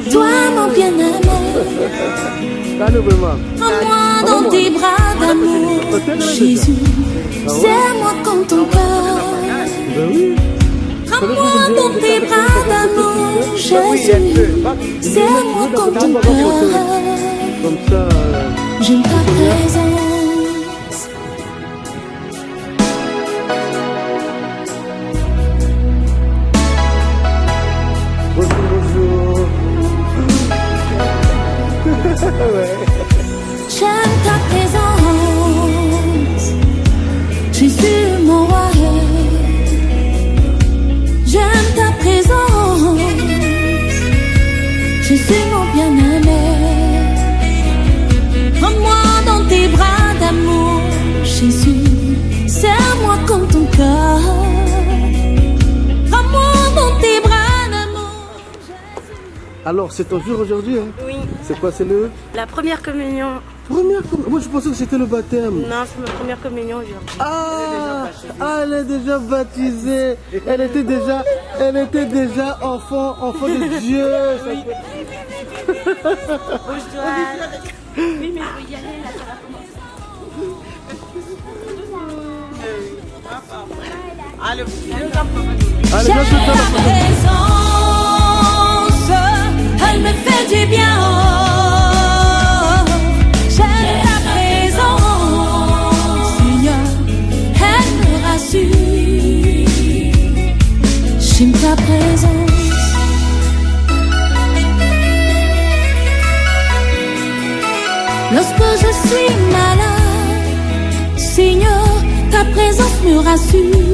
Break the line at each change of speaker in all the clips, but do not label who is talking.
Toi mon bien-aimé, prends-moi dans tes bras d'amour, Jésus, serre-moi comme ton cœur. Prends-moi dans tes bras d'amour, Jésus, serre-moi comme ton cœur. J'aime ta présence. J'aime ta présence, Jésus mon roi. J'aime ta présence, Jésus mon bien-aimé. Prends-moi dans tes bras d'amour, Jésus, serre-moi comme ton cœur. Prends-moi dans tes bras d'amour, Jésus.
Alors c'est ton jour aujourd'hui, hein?
Oui.
C'est quoi, c'est
la première communion.
Moi je pensais que c'était le baptême.
Non, c'est ma première communion aujourd'hui.
Ah, elle est déjà baptisée. Elle était déjà enfant de Dieu.
Oui. Oui, mais je veux y aller là, ça va commencer.
Allez,
J'aime ta présence, elle me fait du bien. J'aime ta présence, Seigneur, elle me rassure. J'aime ta présence. Lorsque je suis malade, Seigneur, ta présence me rassure.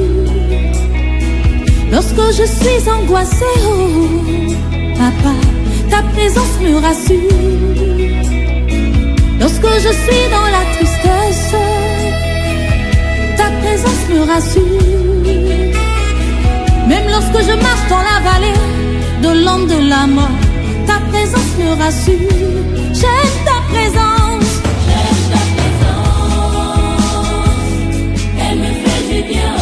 Lorsque je suis angoissée, oh, Papa, ta présence me rassure. Lorsque je suis dans la tristesse, ta présence me rassure. Même lorsque je marche dans la vallée de l'ombre de la mort, ta présence me rassure. J'aime ta présence, elle me fait du bien.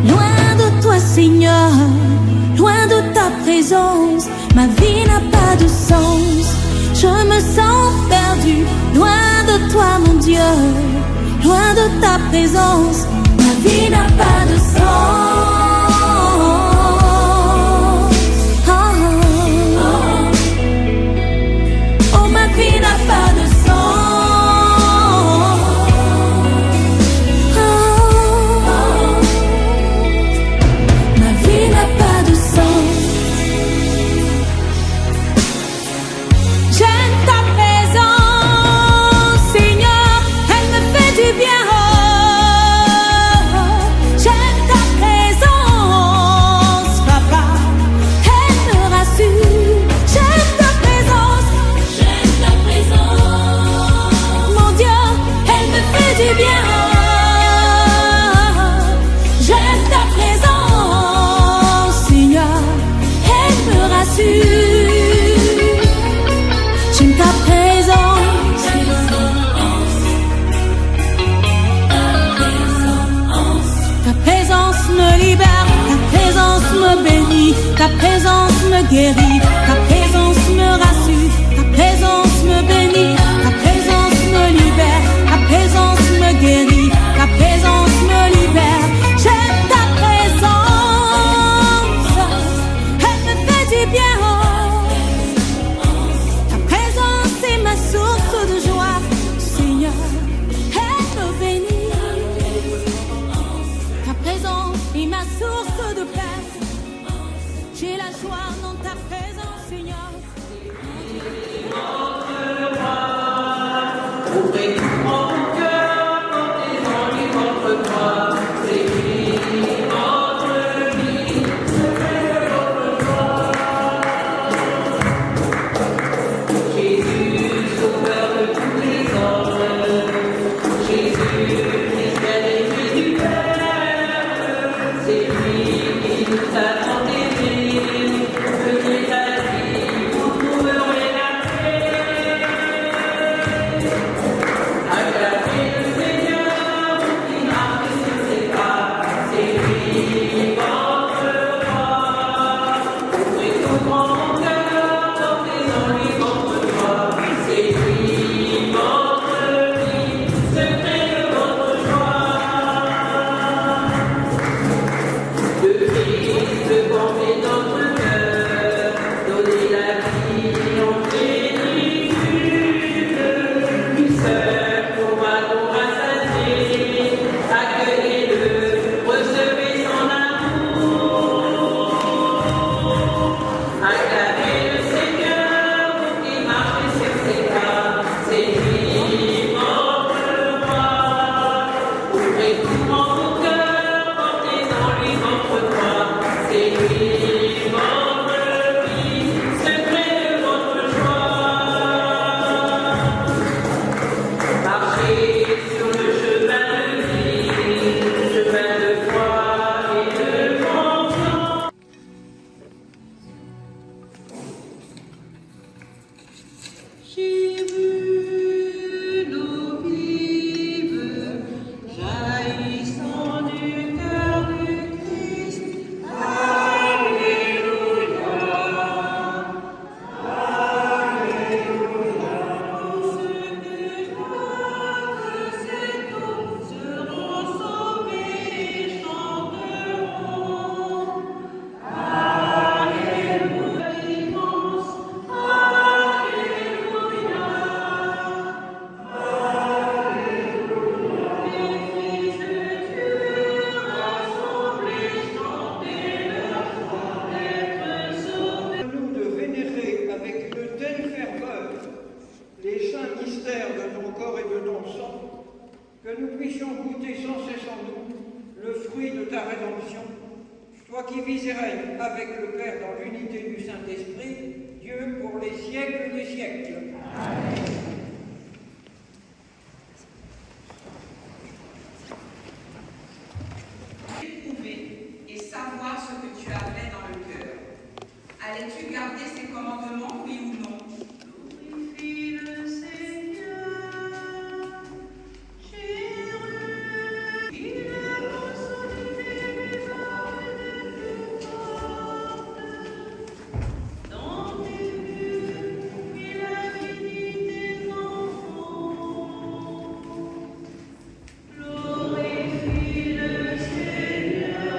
Loin de toi, Seigneur, loin de ta présence, ma vie n'a pas de sens. Je me sens perdu, loin de toi, mon Dieu, loin de ta présence, ma vie n'a pas de sens. Oh, oh, oh. Oh, ma vie n'a pas de sens. Ta présence me guérit, ta présence me rassure, ta présence me bénit, ta présence me libère, ta et ma source de paix. J'ai la joie dans ta présence, Seigneur.
Ouvrez tout mon cœur, portez-en-lui votre gloire. C'est lui, votre vie, c'est votre joie. Jésus, sauveur de tous les hommes. Jésus, Fils bien-aimé du Père. C'est lui qui nous a tant aimés. Venez à lui pour trouver la paix. Acclamez le Seigneur qui marche sur ses pas. C'est lui votre roi. Ouvrez tout mon cœur, portez-en-lui votre joie. C'est lui votre vie, secret de votre joie. Le Christ formé notre cœur, donnez la vie en plénitude. Lui seul pour nous rassasier, accueillez-le, recevez son amour. Acclamez le Seigneur, vous qui marchez sur ses pas, c'est lui votre roi. Ouvrez tout mon cœur, portez-en-lui votre droit, c'est lui votre vie, secret de votre joie. Marchez sur le chemin de vie, chemin de foi et de confiance. J'ai vu l'eau vive jaillissant du cœur du Christ. Alléluia, Alléluia. Tous ceux que boivent cette eau seront sauvés et chanteront. Alléluia, immense.
Nous de vénérer avec une telle ferveur les saints mystères de ton corps et de ton sang, que nous puissions goûter sans cesse en nous le fruit de ta rédemption, toi qui vis et règnes avec le Père dans l'unité du Saint-Esprit, Dieu pour les siècles des siècles.
Éprouver et savoir ce que tu as fait dans le cœur. Allais-tu garder ses commandements, oui ou non? Glorifie le Seigneur, chérie. Il a consolidé les armes de tes portes. Dans tes murs, il a béni tes enfants. Glorifie le Seigneur,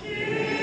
chérie.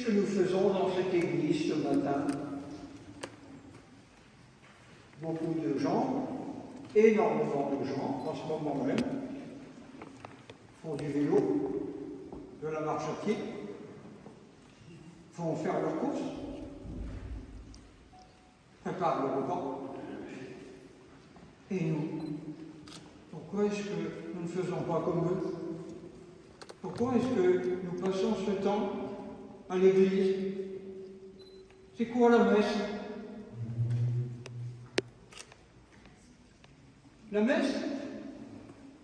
Qu'est-ce que nous faisons dans cette église ce matin? Beaucoup de gens, énormément de gens, en ce moment même, font du vélo, de la marche à pied, vont faire leurs courses, préparent le repas. Et nous, pourquoi est-ce que nous ne faisons pas comme eux? Pourquoi est-ce que nous passons ce temps à l'église? C'est quoi la messe? La messe,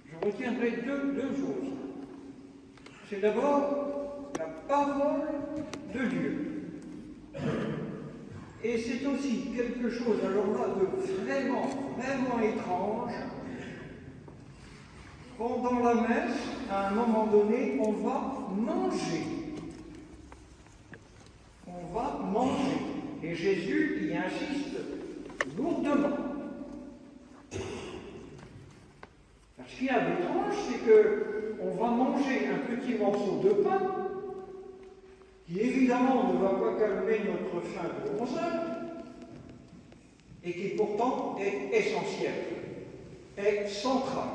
je retiendrai deux choses. C'est d'abord la parole de Dieu. Et c'est aussi quelque chose, alors là, de vraiment, vraiment étrange. Pendant la messe, à un moment donné, on va manger. On va manger. Et Jésus y insiste lourdement. Ce qu'il y a d'étrange, c'est qu'on va manger un petit morceau de pain qui évidemment ne va pas calmer notre faim de 11 heures et qui pourtant est essentiel, est central.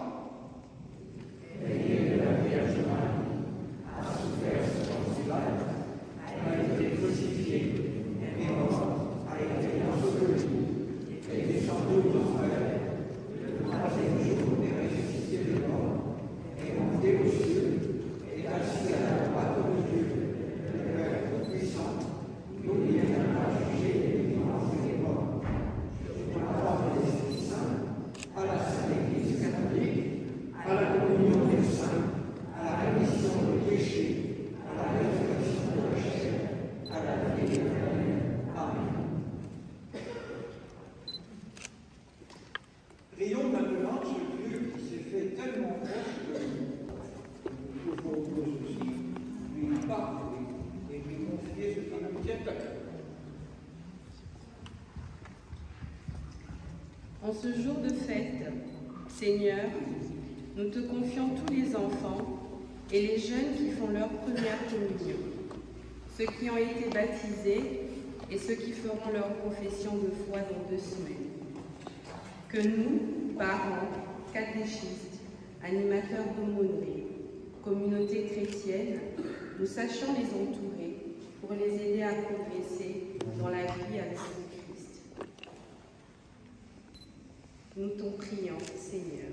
Et la Vierge Marie a souffert ce temps-là, a été crucifiée, est morte, a été ensevelie, et descendue dans la mer, le troisième jour est ressuscité de mort, est monté aux cieux, est assis à la droite de Dieu, le Père Tout-Puissant, d'où il viendra juger les vivants et les morts. Je crois en l'Esprit Saint, à la Sainte Église catholique, à la communion des saints, à la rémission des péchés, à la résurrection de la chair, à la vie éternelle. Amen. Prions maintenant ce Dieu qui s'est fait tellement proche de nous. Nous pouvons nous aussi lui parler et lui confier ce qui nous tient à cœur.
En ce jour de fête, Seigneur, nous te confions tous les enfants et les jeunes qui font leur première communion, ceux qui ont été baptisés et ceux qui feront leur profession de foi dans 2 semaines. Que nous, parents, catéchistes, animateurs d'aumôneries, communauté chrétienne, nous sachions les entourer pour les aider à progresser dans la vie avec le Christ. Nous t'en prions, Seigneur.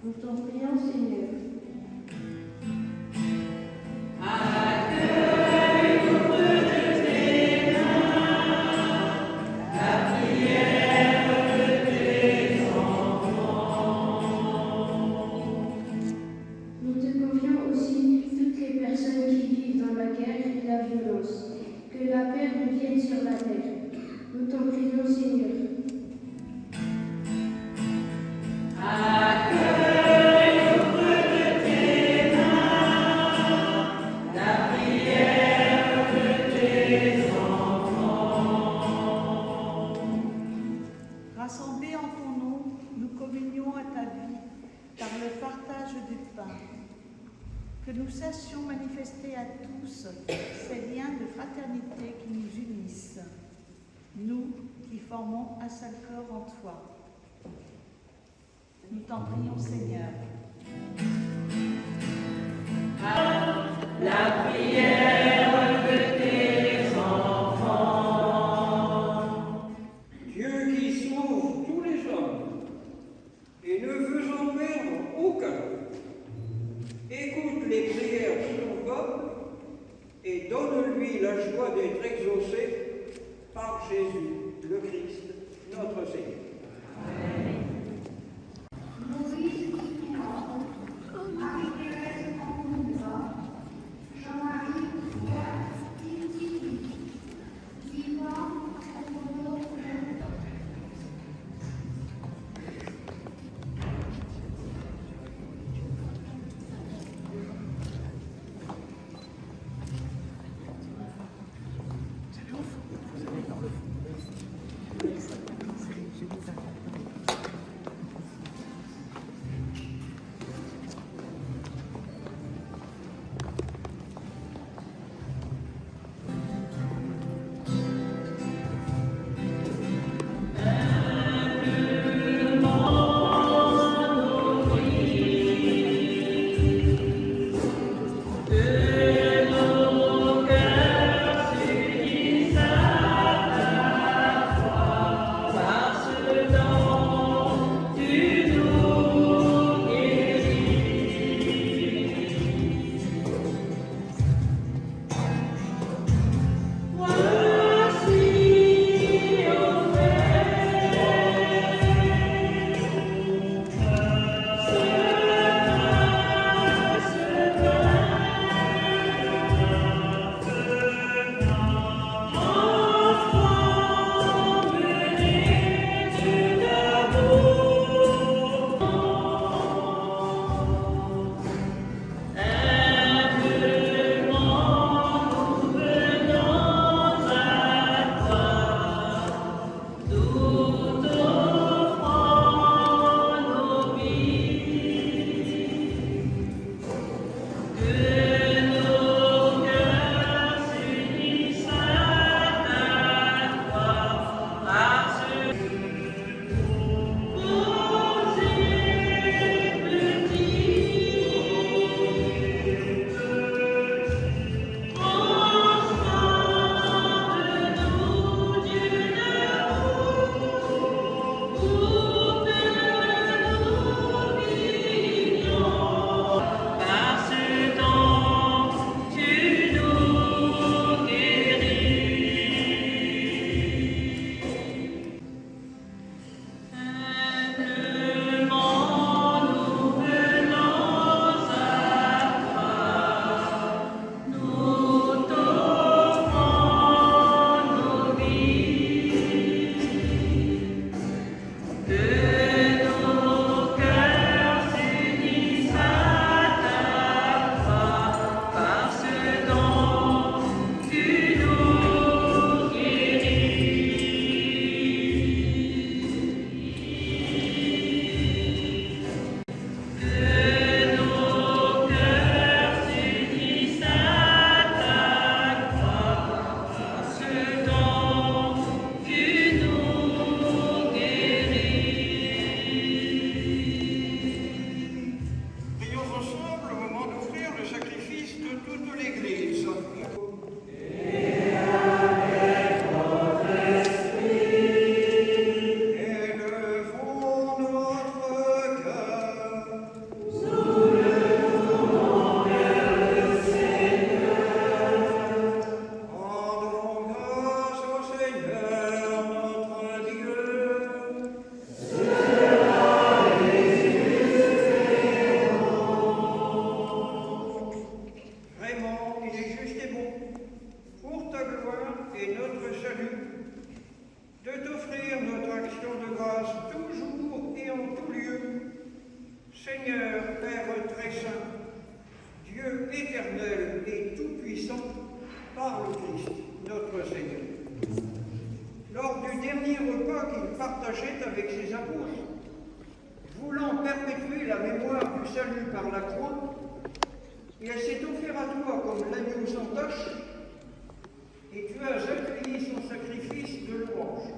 Nous t'en prions, Seigneur. Nous te confions aussi toutes les personnes qui vivent dans la guerre et la violence. Que la paix revienne sur la terre. Nous t'en prions, Seigneur.
Rassemblés en ton nom, nous communions à ta vie par le partage du pain. Que nous sachions manifester à tous ces liens de fraternité qui nous unissent, nous qui formons un seul corps en toi. Nous t'en prions, Seigneur.
veux en perdre aucun. Écoute les prières de ton peuple et donne-lui la joie d'être exaucé par Jésus, le Christ, notre Seigneur. Amen. Seigneur, Père très saint, Dieu éternel et tout-puissant, par le Christ, notre Seigneur. Lors du dernier repas qu'il partageait avec ses apôtres, voulant perpétuer la mémoire du salut par la croix, et elle s'est offerte à toi comme l'agneau sans tache, et tu as accueilli son sacrifice de louange.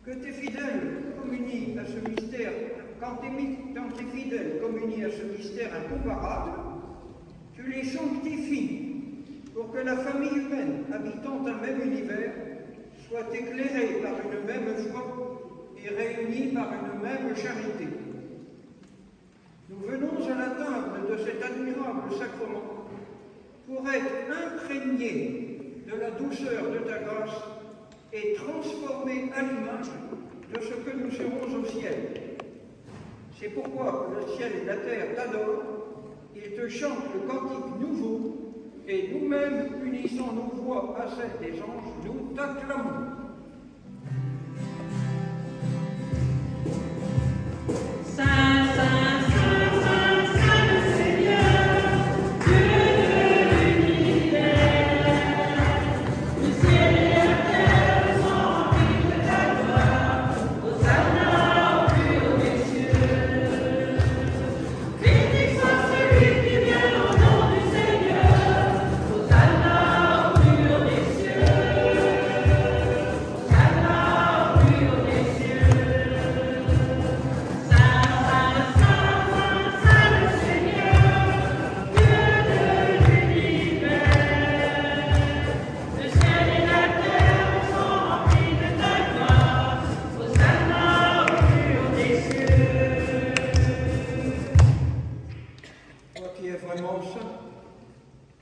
Que tes fidèles communient à ce mystère, quand tes fidèles communient à ce mystère incomparable, tu les sanctifies pour que la famille humaine habitant un même univers soit éclairée par une même foi et réunie par une même charité. Nous venons à la table de cet admirable sacrement pour être imprégnés de la douceur de ta grâce et transformés à l'image de ce que nous serons au ciel. C'est pourquoi le ciel et la terre t'adorent, ils te chantent le cantique nouveau, et nous-mêmes, unissant nos voix à celles des anges, nous t'acclamons.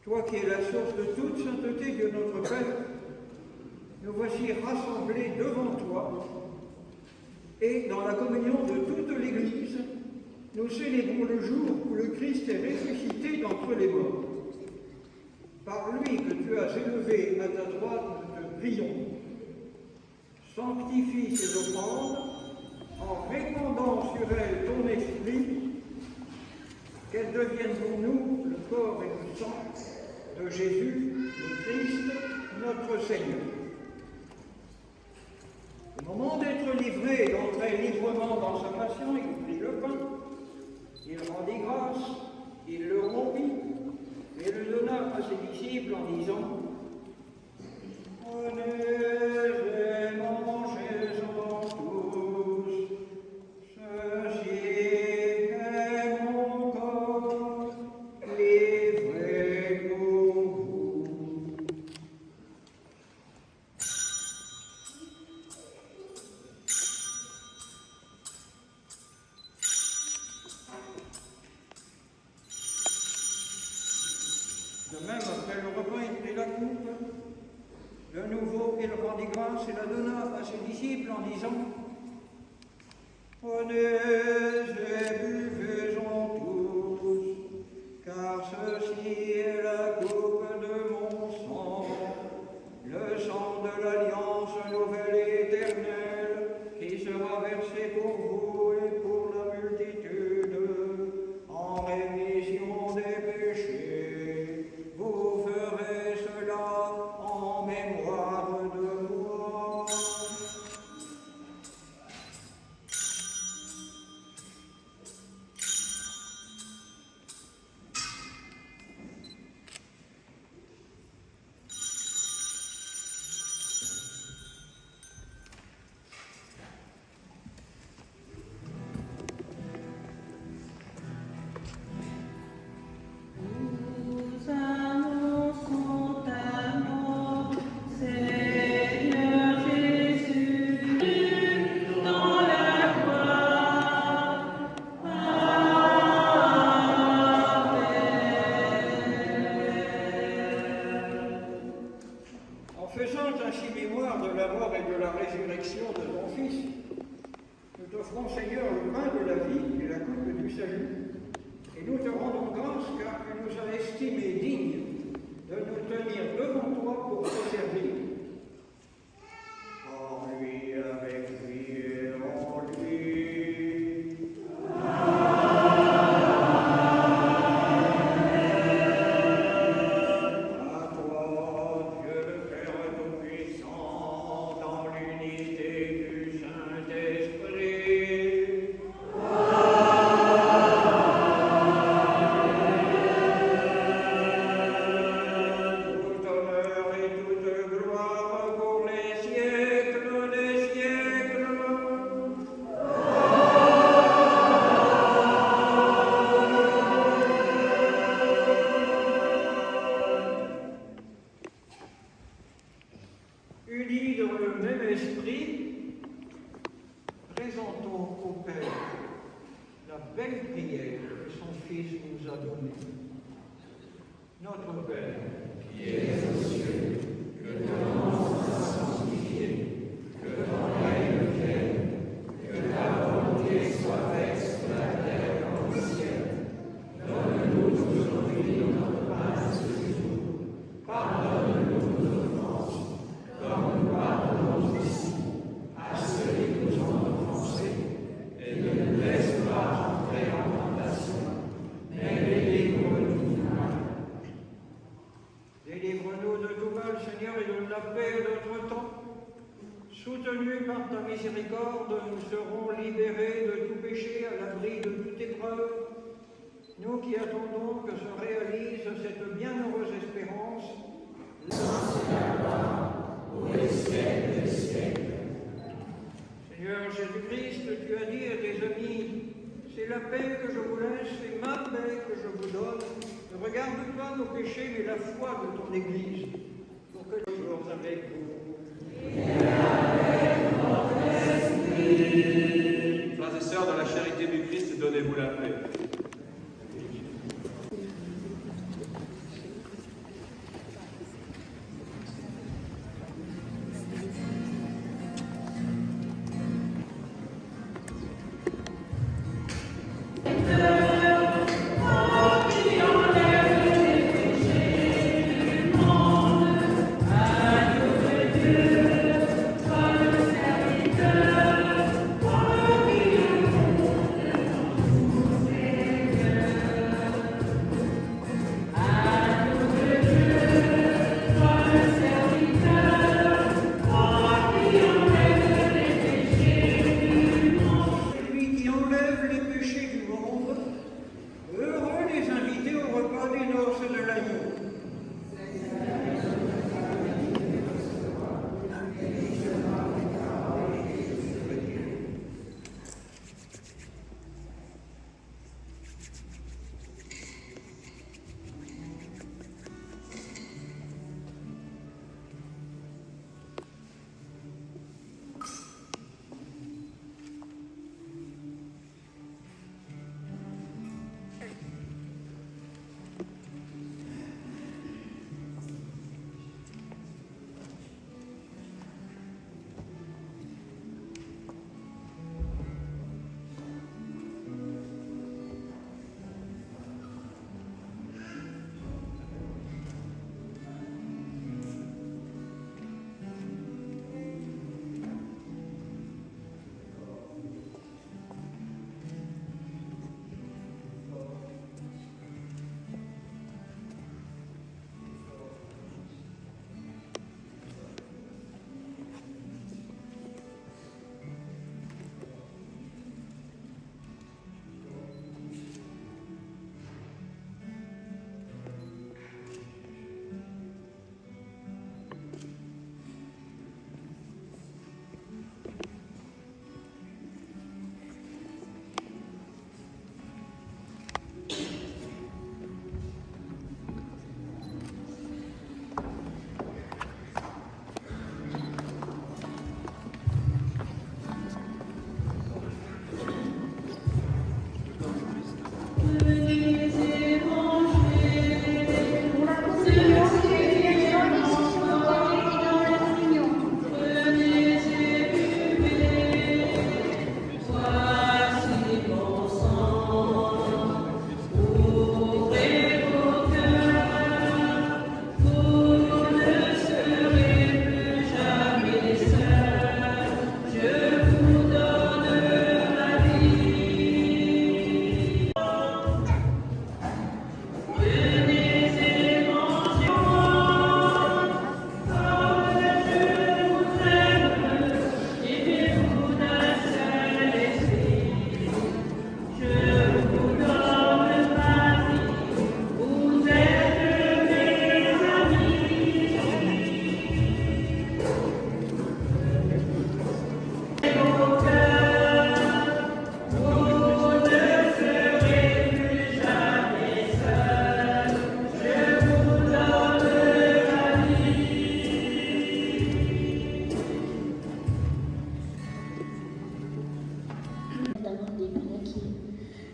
Toi qui es la source de toute sainteté de notre Père, nous voici rassemblés devant toi et dans la communion de toute l'Église, nous célébrons le jour où le Christ est ressuscité d'entre les morts. Par lui que tu as élevé à ta droite, nous te prions. Sanctifie ces offrandes en répandant sur elles ton esprit, qu'elles deviennent pour nous le corps et le sang de Jésus, le Christ, notre Seigneur. Au moment d'être livré, d'entrer librement dans sa passion, il prit le pain, il rendit grâce, il le rompit, et le donna à ses disciples en disant « Prenez et mangez-en tous, ceci est mon corps livré pour vous. » De même, après le repas, il prit la coupe. De nouveau, il rendit grâce et la donna à ses disciples en disant « Prenez et buvez-en tous, car ceci est la coupe de mon sang, le sang de l'alliance nouvelle et éternelle, qui sera versé pour vous et pour la multitude, en rémission des péchés. Vous ferez cela en mémoire de moi. »
Nous annonçons ta mort, Seigneur Jésus, dans la gloire.
En faisant ainsi mémoire de la mort et de la résurrection de ton Fils, nous t'offrons, Seigneur, le pain de la vie et la coupe du salut, et nous te rendons grâce car tu nous as estimés dignes de nous tenir devant toi pour te servir. En lui, avec lui et en lui. À toi, Dieu le Père Tout-Puissant, dans l'unité du Saint-Esprit. Tout honneur et toute gloire pour les siècles des siècles. Unis dans le même esprit, présentons au Père la belle prière que son Fils nous a donnée. Notre Père, qui es aux cieux, que ton nom soit sanctifié, que ton règne vienne, que ta volonté soit faite sur la terre comme au ciel. Donne-nous aujourd'hui notre pain de ce jour. Pardonne-nous nos offenses, comme nous pardonnons aussi à ceux qui nous ont offensés. Et ne nous laisse pas entrer en tentation, mais délivre-nous du mal. Délivre-nous de tout mal, Seigneur, et donne la paix à notre temps. Soutenus par ta miséricorde, nous serons libérés de tout péché, à l'abri de toute épreuve. Nous qui attendons que se réalise cette bienheureuse espérance, pour les siècles des siècles. Seigneur Jésus-Christ, tu as dit à tes amis, c'est la paix que je vous laisse, c'est ma paix que je vous donne. Ne regarde pas nos péchés, mais la foi de ton Église, pour que nous soyons avec vous.
Frères et sœurs, dans la charité du Christ, donnez-vous la paix.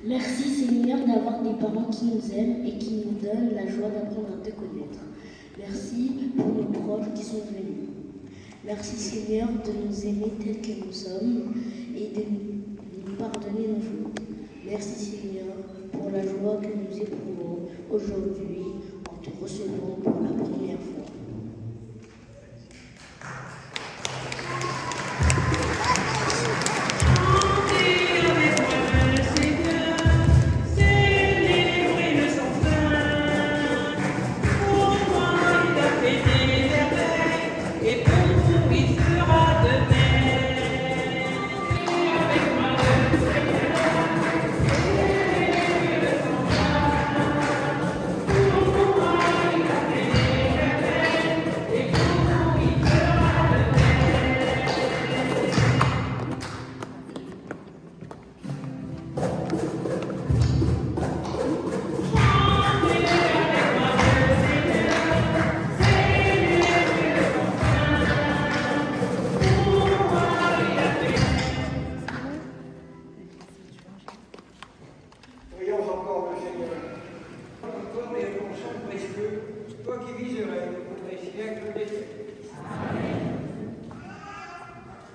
Merci Seigneur d'avoir des parents qui nous aiment et qui nous donnent la joie d'apprendre à te connaître. Merci pour nos proches qui sont venus. Merci Seigneur de nous aimer tels que nous sommes et de nous pardonner nos fautes. Merci Seigneur pour la joie que nous éprouvons aujourd'hui en te recevant pour la première fois.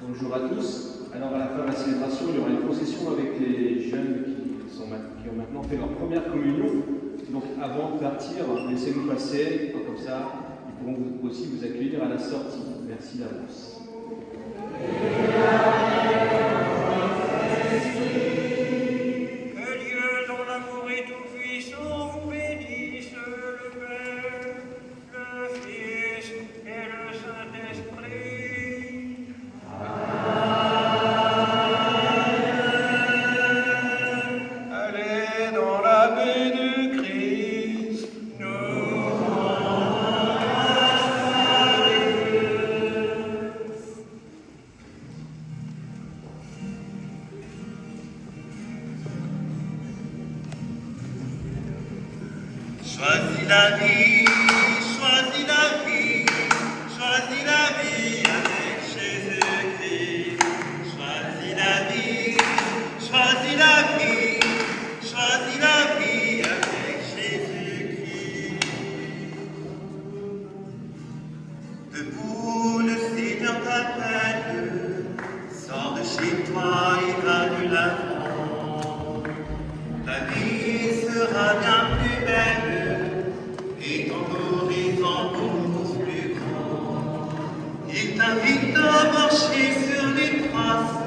Bonjour à tous. Alors à la fin de la célébration, il y aura une procession avec les jeunes qui ont maintenant fait leur première communion. Donc avant de partir, laissez-nous passer, comme ça ils pourront aussi vous accueillir à la sortie. Merci d'avance.
Que Dieu, dont l'amour est tout-puissant, vous bénisse, le Père, le Fils et le Saint-Esprit. Allez dans la paix de Christ, nous rendons grâce à Dieu.
Choisis la vie, choisis la vie, choisis la vie avec Jésus-Christ. Choisis la vie, choisis la vie, choisis la vie avec Jésus-Christ. Debout, le Seigneur t'appelle, sors de chez toi et va de l'avant. Ta vie sera bien plus belle et ton horizon beaucoup plus grand. Il t'invite à marcher sur les traces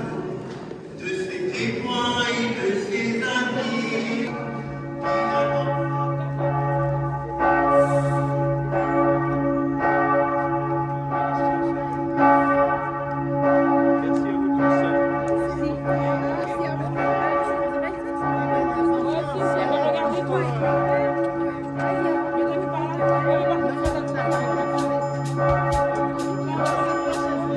de ses témoins et de ses amis.
Merci.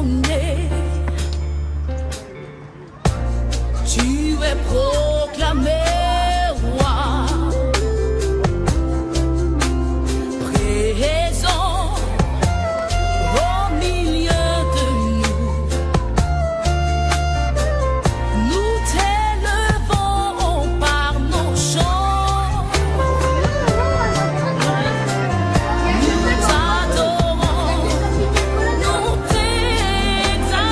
premier. Tu es proclamé roi, présent au milieu de nous. Nous t'élevons par nos chants, nous t'adorons, nous t'exaltons.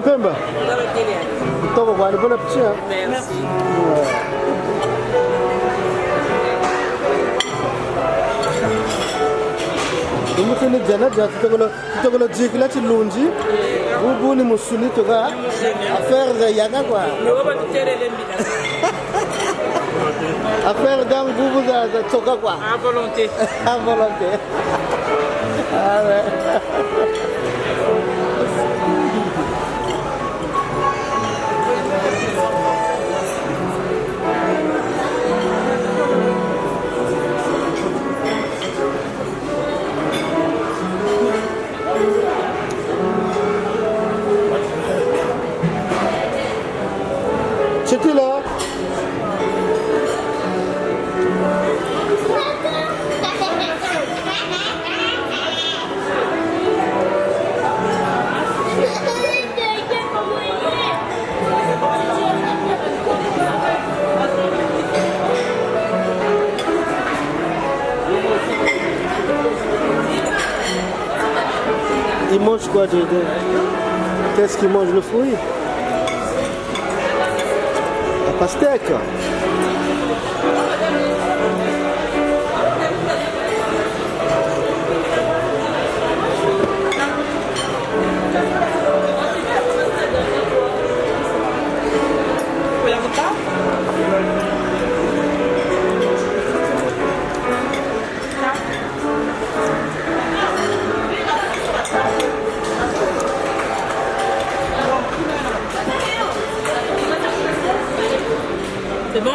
Pemba. Toko kwa bon appétit.
Merci.
Donc c'est le jana ja toko le jikila chilunji. Ubu ni musuni toka affaire yana quoi. Affaire dans vous za toka quoi.
À volonté.
À volonté. Ah ouais. C'était là. Il mange quoi, Jaden? Qu'est-ce qu'il mange, le fruit? La pastèque.
C'est bon?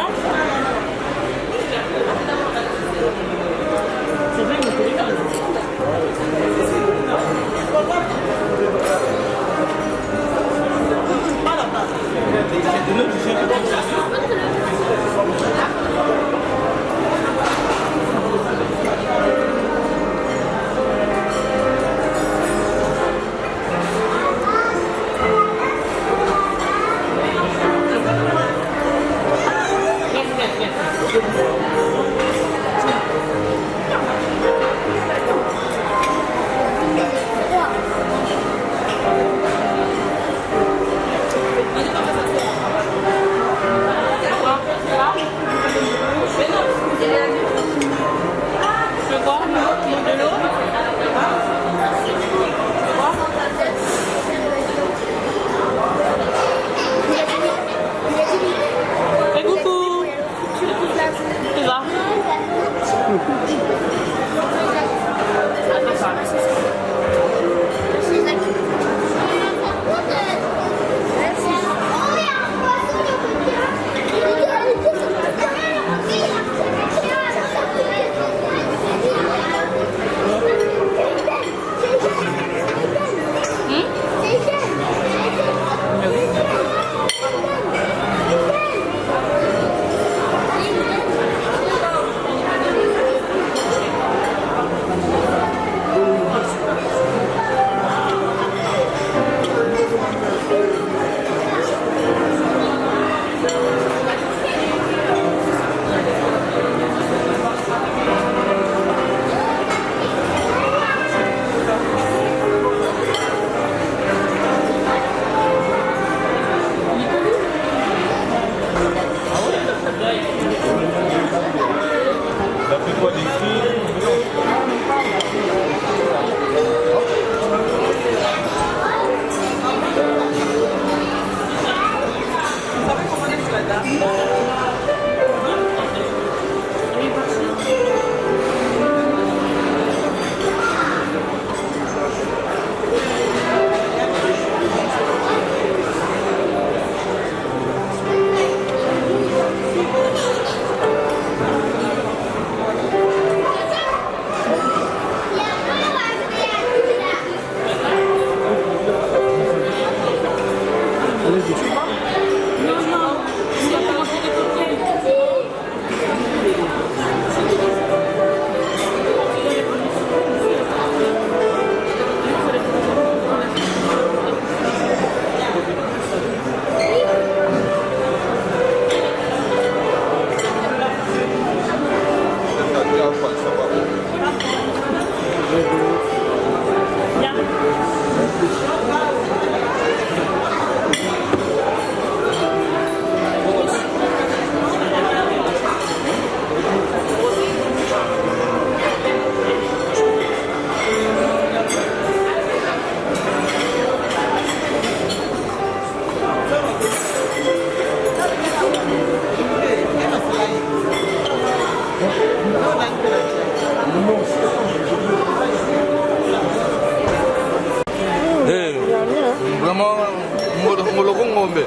Vraiment, Moloko Ngombe.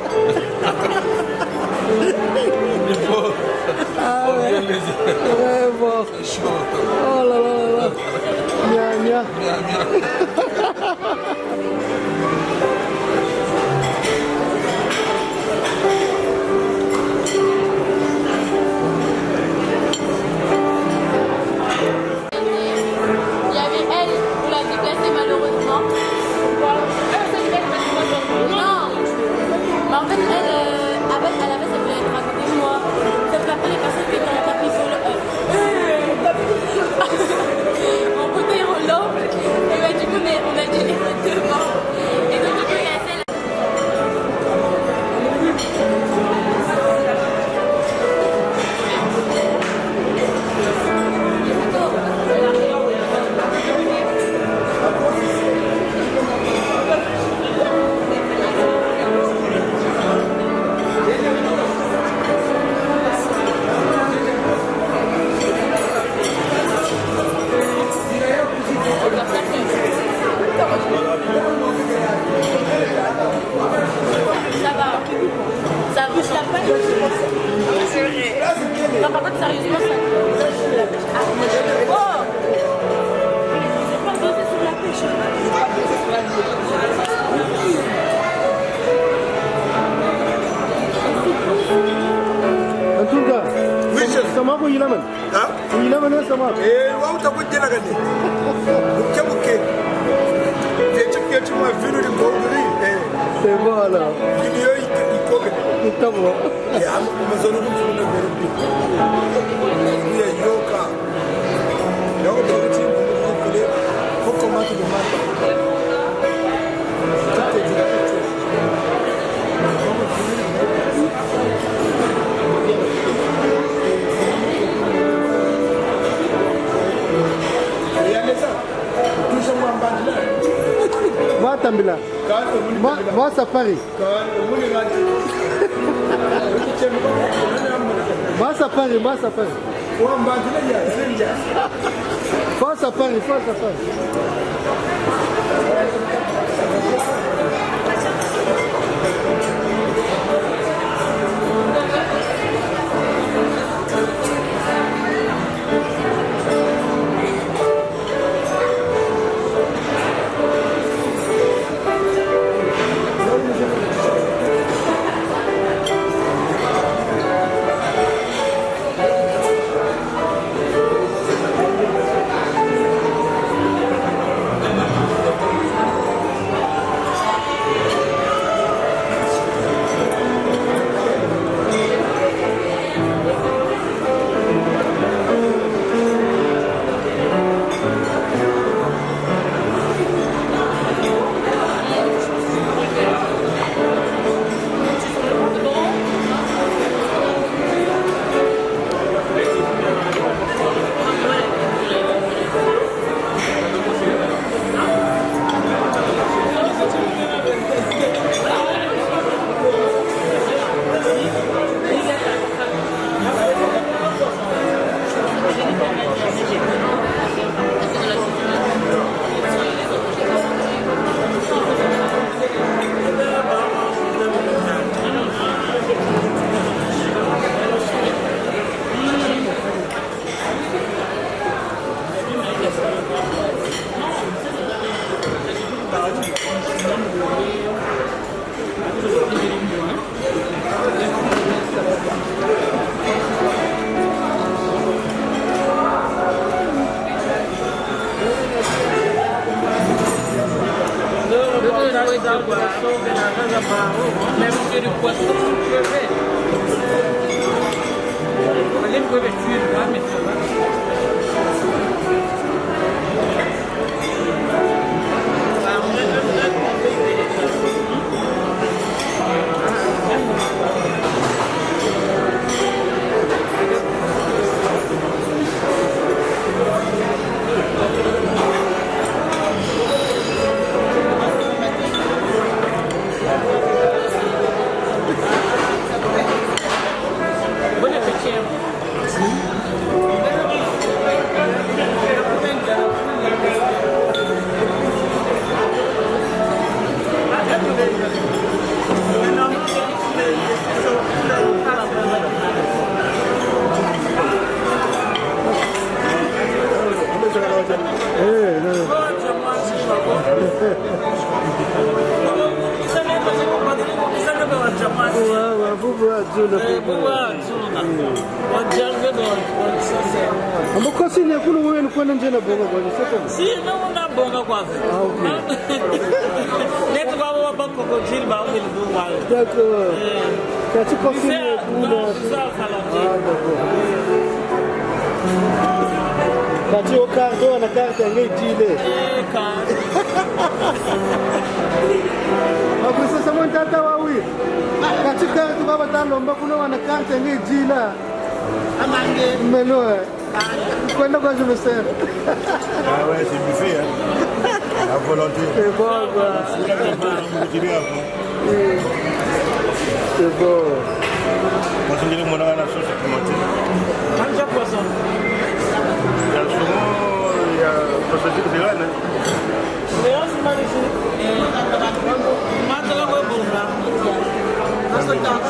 Il faut.
Ah ouais. Ouais, bon.
C'est chaud.
Oh là là là là. Mia, mia.
Mia, mia.
Il y avait elle, on l'a déplacée malheureusement. Non, mais en fait, elle, à la base, elle voulait être à côté de moi. Sauf qu'après, les personnes qui étaient en tapis sur le en fauteuil roulant, et bah, du coup, on a dû les mettre devant. Et donc, du coup, il y a celle. Ça bouge la pêche. C'est vrai. Non, par contre, sérieusement, ça. Oh! C'est pas bosser sur la pêche.
En tout cas, oui, sama ko yilaman.
Ah?
Yilaman sama.
Wa uta ko jela gani. Bukke bukke. Tu m'as vu le Congolais.
C'est bon alors.
Vidéo il cogne.
C'est bon.
Et à ma zone de fond de Bérébi. Il y a Yoka. Yoka de l'outil pour vous voulez. Faut comment tu demandes. Tout est dit. Il y a des ça. Toujours moi en bas de là.
Va Tambila. Va Safari. Va Safari, va Safari. Va Safari, va Safari.
Bon appétit.
Amokosini yakulu wewe kwenda nje na bonga kwa sasa.
Si na bonga kwanza. Ah okay. Neto kwa baba kwa jili ba mwili bonga.
D'accord. Kati kosini yakulu. Kati okardo na carte ngejile.
Carte.
Hapo sasa mtata wawi. Kati carte baba talomba kuna wana carte ngejila. Amange. Melo. Kwenda kwa je me sers.
Ah ouais, c'est buffet hein. À volonté.
C'est bon quoi. C'est bon.
Moi je dirais mon la sauce tomate.
Manja poisson.
Il y a souvent il y a poisson de grane.
Mais on se marie ici. Maintenant on va boire. On se tente.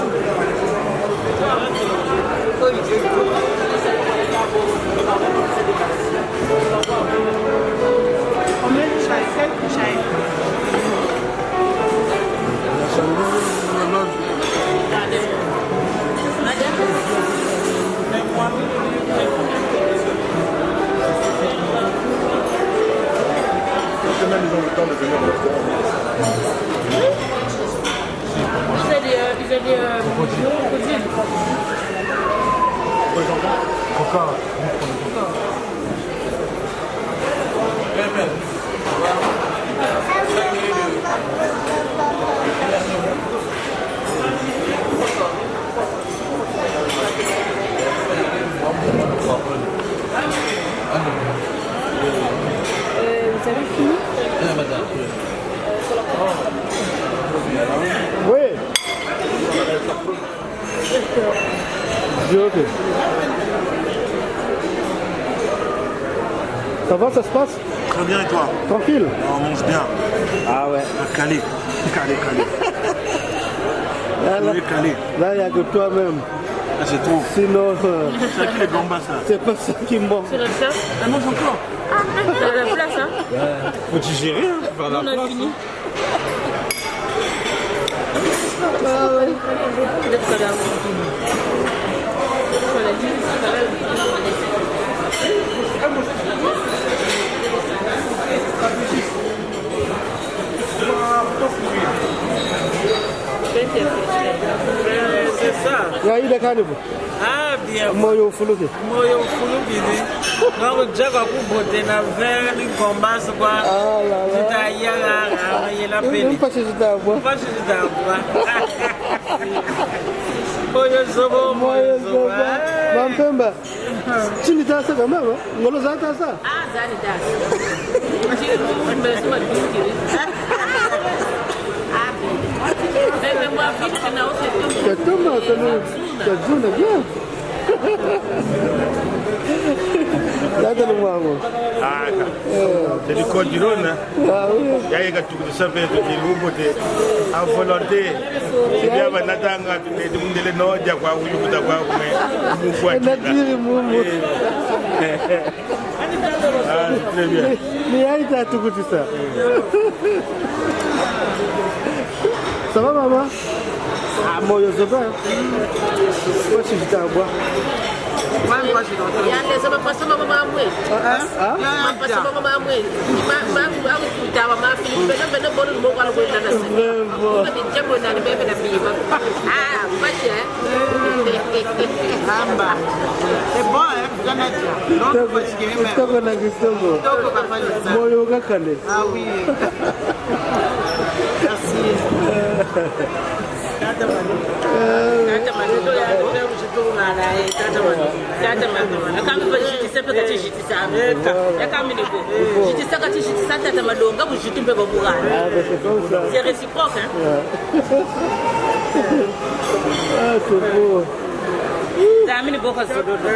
Vous avez fini?
Oui. Ok. Ça va, ça se passe?
Très bien et toi?
Tranquille?
On mange bien.
Ah ouais.
Calé.
Là, il n'y a que toi-même.
Ah, c'est trop.
Sinon,
c'est qui les gambas ça?
C'est pas ça qui manque.
C'est la place. Elle mange encore. C'est la place, hein?
Faut digérer, hein?
On a fini. Peut-être que là,
C'est ça.
Il y a eu des cannibaux.
Ah bien.
Moyo fuluki.
Moyo fuluki ni. Donc jaga ku bote na verre ni combat quoi.
Ah là là.
Italia la la peli.
Pas chez ta voix.
Pas chez ta voix. Moyo zobo.
Mampemba. Chini tasa kama ba? Ngolo za tasa.
Ah, zani tasa. Mbesema dukiri.
C'est Thomas, c'est jaune bien. Là, c'est le moi.
Ah, c'est du code du Rhône.
Ah oui.
Il y a tout ça fait tout le monde à volonté. C'est bien, mais n'attends tout le monde le nom, il y a quoi ou il y a quoi Ah, très bien.
Mais il y a tout ça. Ça va maman? Ah moi je sais pas. Moi si j'étais à boire.
Il y a des hommes qui sont maman moué. Ah? Parce que maman moué. Ma fille, ben bon le mot à la bonne nana. On a des diamants dans le bébé de la ah, pas cher.
C'est bon, hein? Ah oui. Merci.
C'est réciproque, hein?
Ah, c'est beau.
Zamini boka sododo.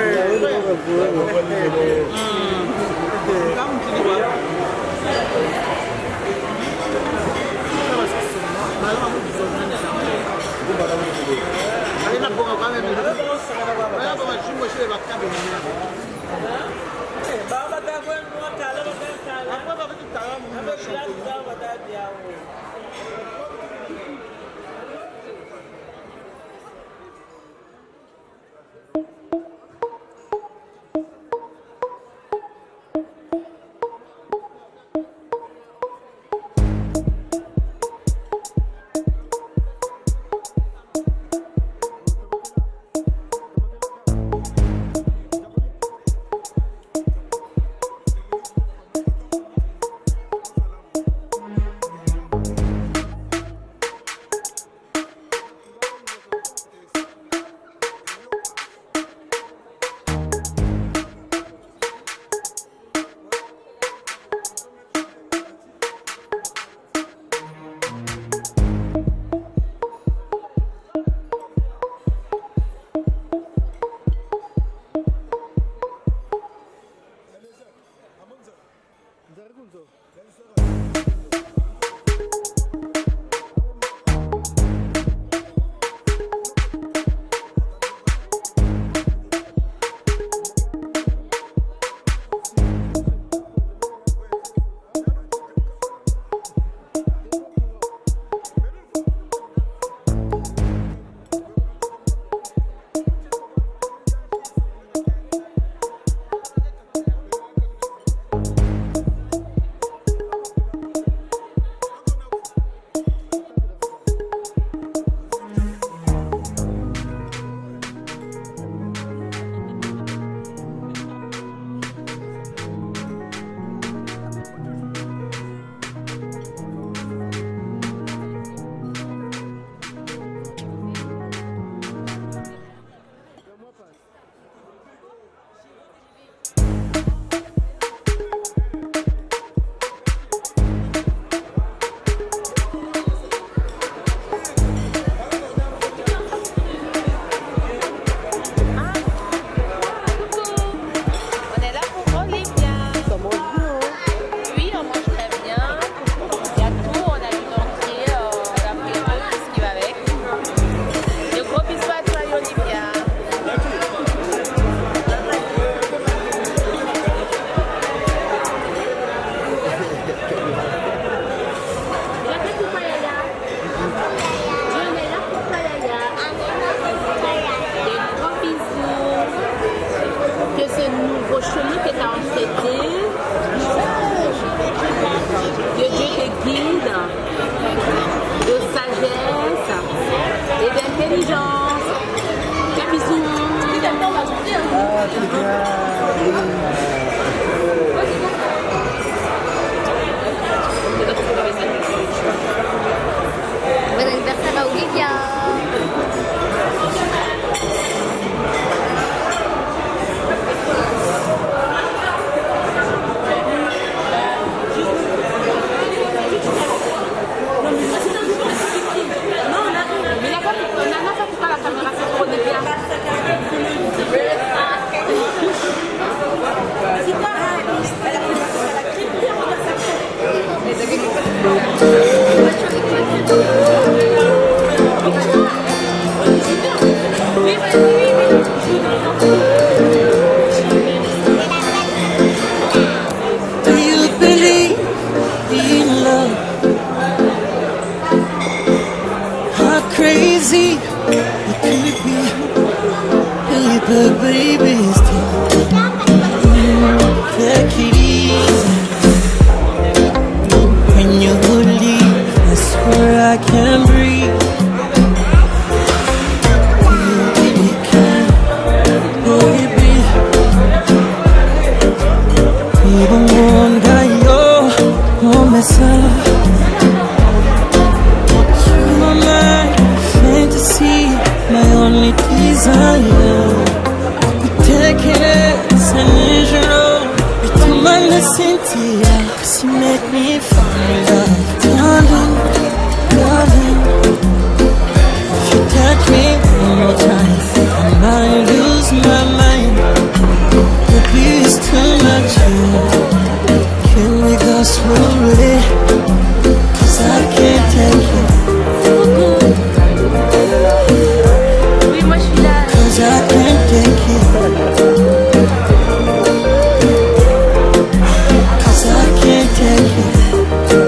Take it.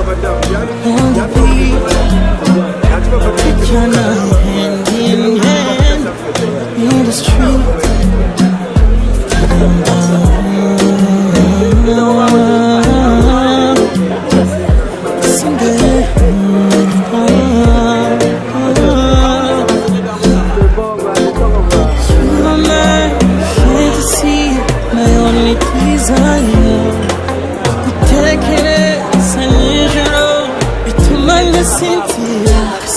on the beat, Jana hand in hand in the street.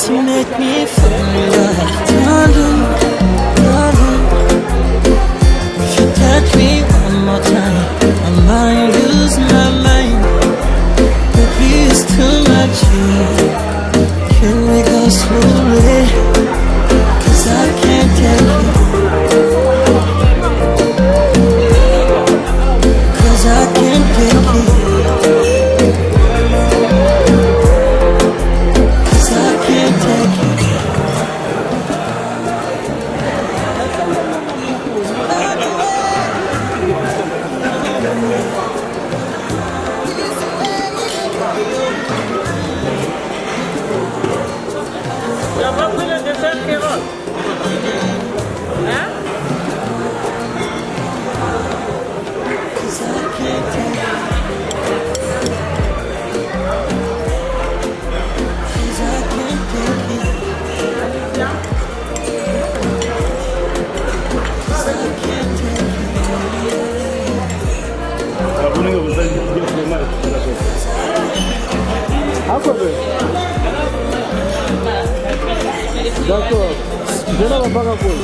You make me feel like darling, darling. If you touch me one more time, I might lose my mind. Baby, it's too much here. Can we go slowly? 'Cause I can't take it. 'Cause I can't take it.
D'accord. Je n'en vais pas rappeler.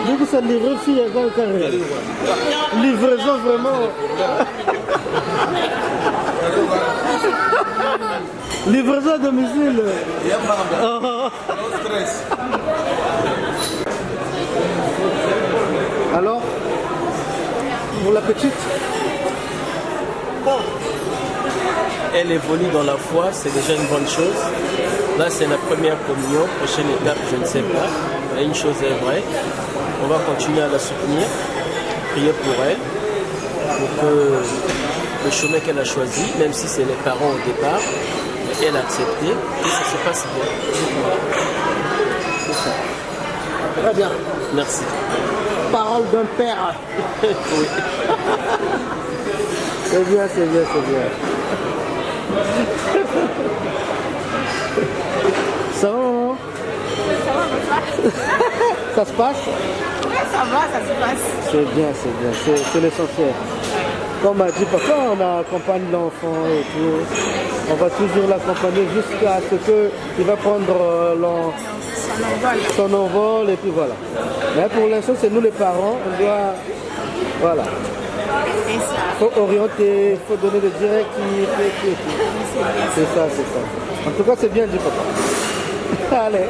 Vous ça livre aussi, il y a un carré. Livraison vraiment. Livraison à domicile. Alors, pour la petite?
Elle évolue dans la foi, c'est déjà une bonne chose. Là, c'est la première communion. Prochaine étape, je ne sais pas. Mais une chose est vraie. On va continuer à la soutenir, prier pour elle, pour que le chemin qu'elle a choisi, même si c'est les parents au départ, elle a accepté et ça se passe bien.
Très bien.
Merci.
Parole d'un père.
Oui.
C'est bien, c'est bien, c'est bien. Ça va, maman? Ça se passe?
Oui, ça va, ça se passe.
C'est bien, c'est l'essentiel. Comme a dit papa, on accompagne l'enfant et tout. On va toujours l'accompagner jusqu'à ce qu'il va prendre son envol et puis voilà. Mais pour l'instant, c'est nous les parents, on doit... Voilà. Il faut orienter, il faut donner des directives et tout. C'est ça, c'est ça. En tout cas, c'est bien dit papa. Allez.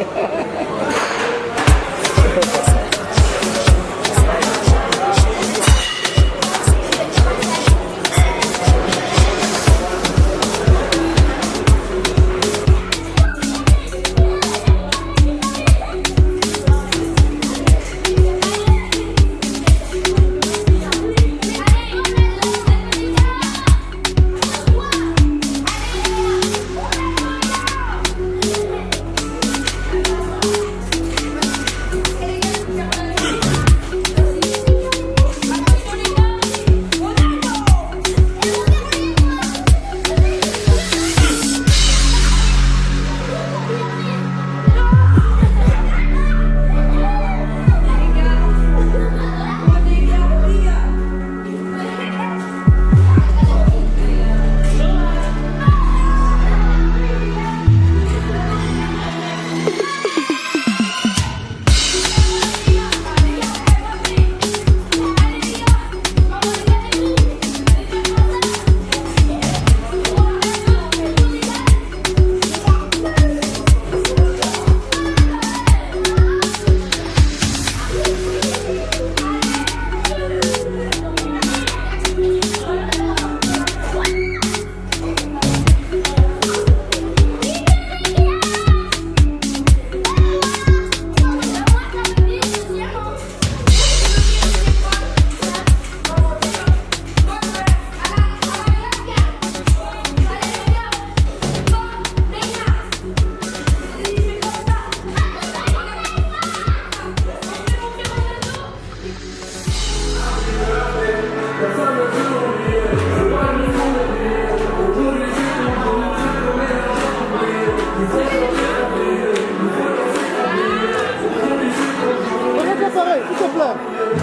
Appareil, s'il te plaît.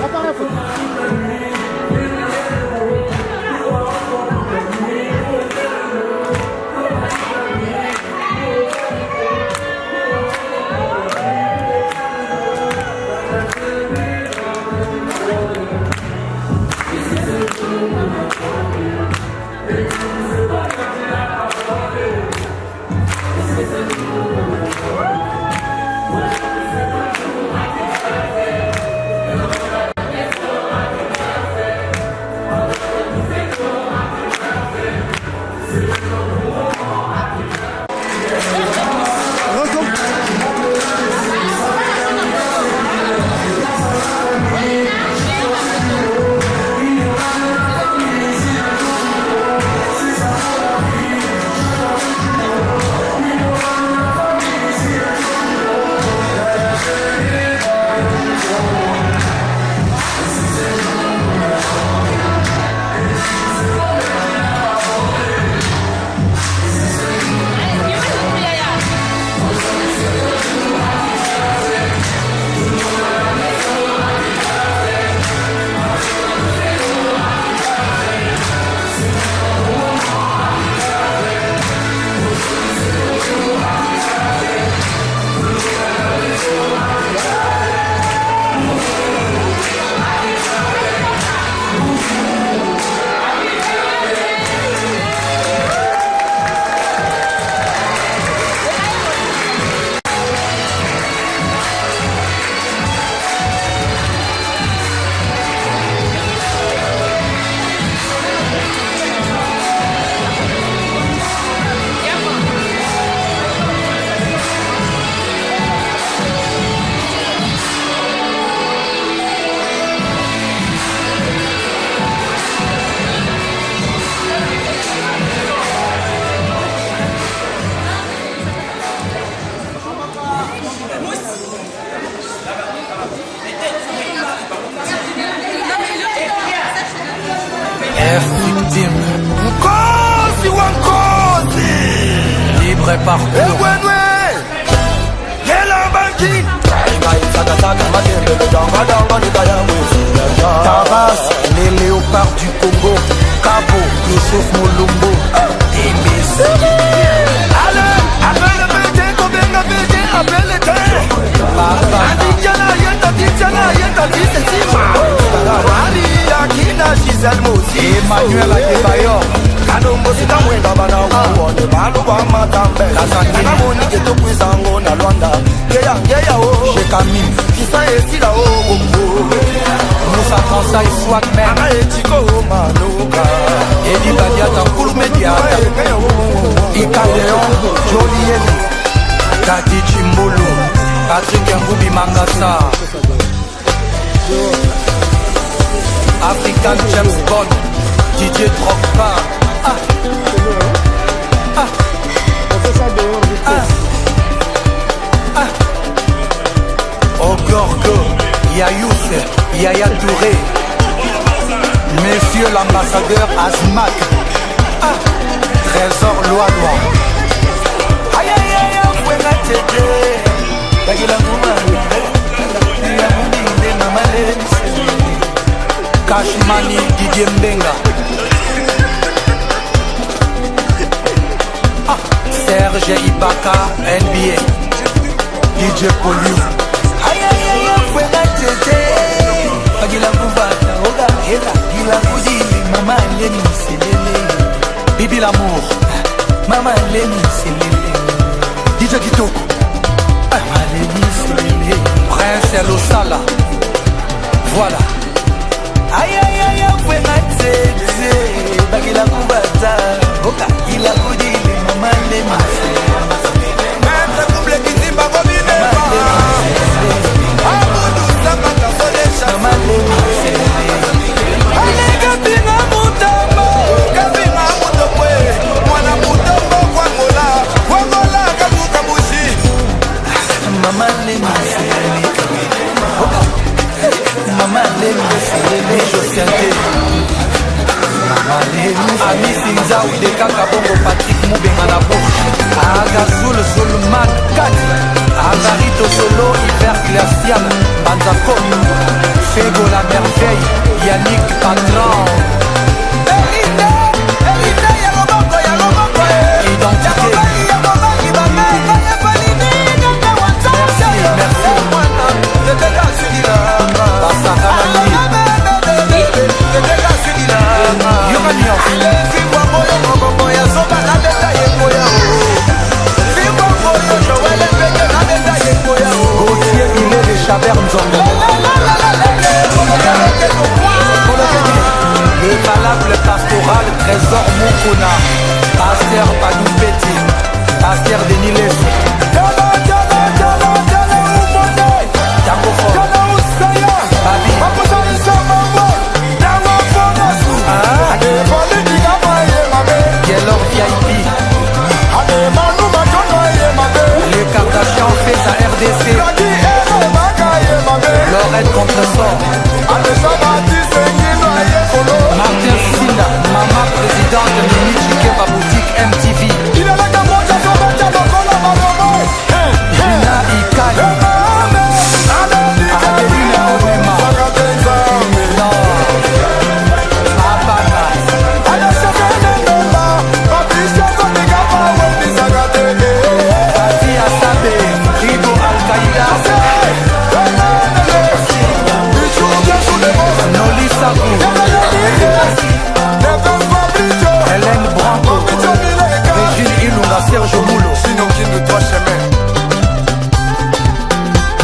Appareil,
Nkosi wa Nkosi libre parcours Yela banki
Taras, les léopards du Congo, Cabo, Youssouf Moulumbo,
Allez, appelle le BD, Kobenga BD, appelle le terre Adidjana, yenta, disesima Wali, Akina, Giselle Mosi
Emmanuel Adebayor,
Kanombo sita mwenda bana uone Balu wa matambe Nana moni geto kwizango na Luanda Ngeya o
Shekamim,
Kisa esila o
Moussa Kansai Swagman,
Ana etiko manuka
Edi Badiata Kulu Mediata, Ika Leon, Jolieni, Kati Chimbulu, Patrick Ngoubi Mangasa, African James Bond, DJ Drogba. Ogorgo, Yayouf, Yaya Touré, Monsieur l'ambassadeur Asmak, Trésor Loa.
Aïe aïe aïe, fouena tete Bagila
Kashmani Didier Mbenga, Serge Ibaka, NBA, DJ Polio.
Aïe aïe aïe, fouena tete Bagila Boubata, Oga, Hela, Gila Koudili Mama Leni, Selele
Bibi Lamour,
Mama Leni, Selele
DJ Kitoko,
Mama Leni, Selele
Prince Losala. Voilà.
Aïe aïe aïe, fouena tete Bagila Boubata, Oga, Gila Koudili Mama Leni, Selele Maître Kouble Kizimba Bobine Amoudou Samaka Solecha Mama Leni, Selele Alega Binga Mutamba Kabinga Mutopwe Mwana Mutombo Kwangola Kwangola Kabuka Bushi Mama Leni, Selele Mama Leni, Selele
Josiante,
Mama Leni,
Ami Sinza ou de Kakabongo Patrick Moubenga la bouche. Gazoul Zulman Kadi Avarito Solo Hiver Glacial Banzako Fego la merveille Yannick Patron le valable pastoral Trésor Moukouna Pasteur Padou Petit Pasteur Denis Lessi Gaylor VIP les Kardashians fait sa RDC Lorette Contresort Martin Sina Maman présidente Mimi Chikeva boutique MTV Gina Ikali Adeline Onema Abana Fati Asabe Rigo Al-Qaïda Noli Sabou Hélène Branco Régine Ilunga Sergio Moulo Sinokin de trois chemins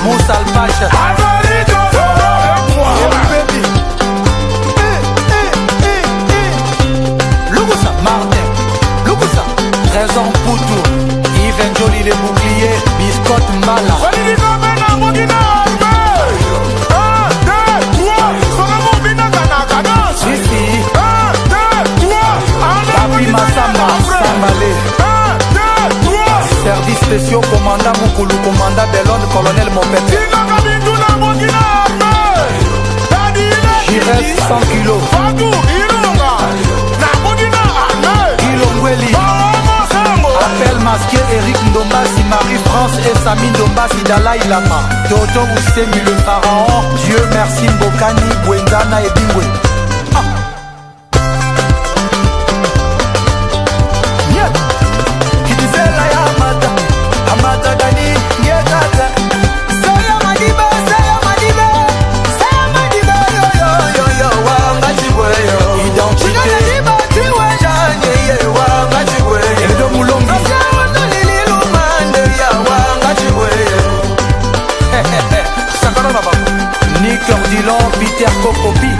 Moussa Alpacha Lugusa Martin Lugusa Trésor Poutou Yves Njoli les boucliers Biscotte Mbala Papi Massamba Sambale Service spéciaux commandant Moukoulou commandant Bellon colonel Mopete Jires 100 kilos Kilongweli Appel masqué Eric Ndombasi Marie-France et Sami Ndombasi Dalai Lama Toto Oussemi le pharaon Dieu merci Mbokani Bwendana et Bingwe Nick Ordilon, Peter Kokopi